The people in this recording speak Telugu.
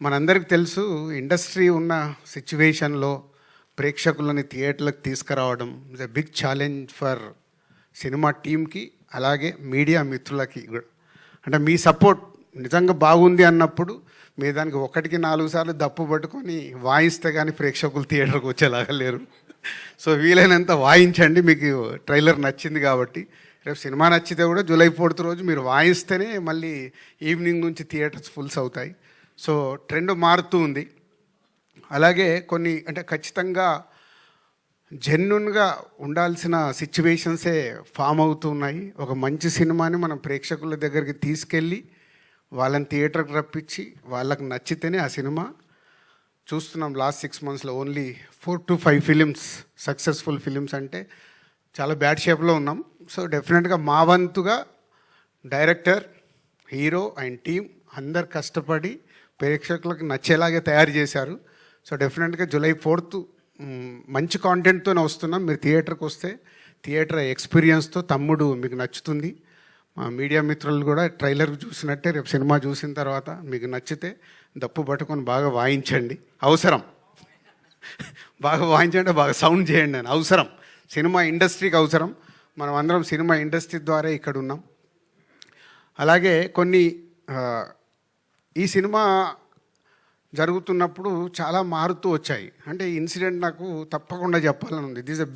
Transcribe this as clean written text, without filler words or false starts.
మనందరికీ తెలుసు ఇండస్ట్రీ ఉన్న సిచ్యువేషన్లో ప్రేక్షకులని థియేటర్లకు తీసుకురావడం is a big challenge for cinema టీమ్కి, అలాగే మీడియా మిత్రులకి కూడా. అంటే మీ సపోర్ట్ నిజంగా బాగుంది అన్నప్పుడు మీ దానికి 1-4 సార్లు దప్పు పట్టుకొని వాయిస్తే కానీ ప్రేక్షకులు థియేటర్కి వచ్చేలాగా లేరు. సో వీలైనంత వాయించండి. మీకు ట్రైలర్ నచ్చింది కాబట్టి రేపు సినిమా నచ్చితే కూడా జూలై 4th రోజు మీరు వాయిస్తేనే మళ్ళీ ఈవినింగ్ నుంచి థియేటర్స్ ఫుల్స్ అవుతాయి. సో ట్రెండ్ మారుతూ ఉంది. అలాగే కొన్ని అంటే ఖచ్చితంగా జెన్యున్గా ఉండాల్సిన సిచ్యువేషన్సే ఫామ్ అవుతున్నాయి. ఒక మంచి సినిమాని మనం ప్రేక్షకుల దగ్గరికి తీసుకెళ్ళి వాళ్ళని థియేటర్కి రప్పించి వాళ్ళకి నచ్చితేనే ఆ సినిమా చూస్తున్నాం. లాస్ట్ 6 monthsలో only 4 to 5 films successful films అంటే చాలా బ్యాడ్ షేప్లో ఉన్నాం. సో డెఫినెట్గా మా వంతుగా డైరెక్టర్, హీరో అండ్ టీమ్ అందరు కష్టపడి ప్రేక్షకులకు నచ్చేలాగే తయారు చేశారు. సో డెఫినెట్గా జూలై 4th మంచి కాంటెంట్తోనే వస్తున్నాం. మీరు థియేటర్కి వస్తే థియేటర్ ఎక్స్పీరియన్స్తో తమ్ముడు మీకు నచ్చుతుంది. మా మీడియా మిత్రులు కూడా ట్రైలర్ చూసినట్టే రేపు సినిమా చూసిన తర్వాత మీకు నచ్చితే దప్పు పట్టుకొని బాగా వాయించండి. అవసరం బాగా వాయించండి, బాగా సౌండ్ చేయండి అని అవసరం. సినిమా ఇండస్ట్రీకి అవసరం. మనం అందరం సినిమా ఇండస్ట్రీ ద్వారా ఇక్కడ ఉన్నాం. అలాగే కొన్ని ఈ సినిమా జరుగుతున్నప్పుడు చాలా మారుతూ వచ్చాయి. అంటే ఇన్సిడెంట్ నాకు తప్పకుండా చెప్పాలని ఉంది. This a big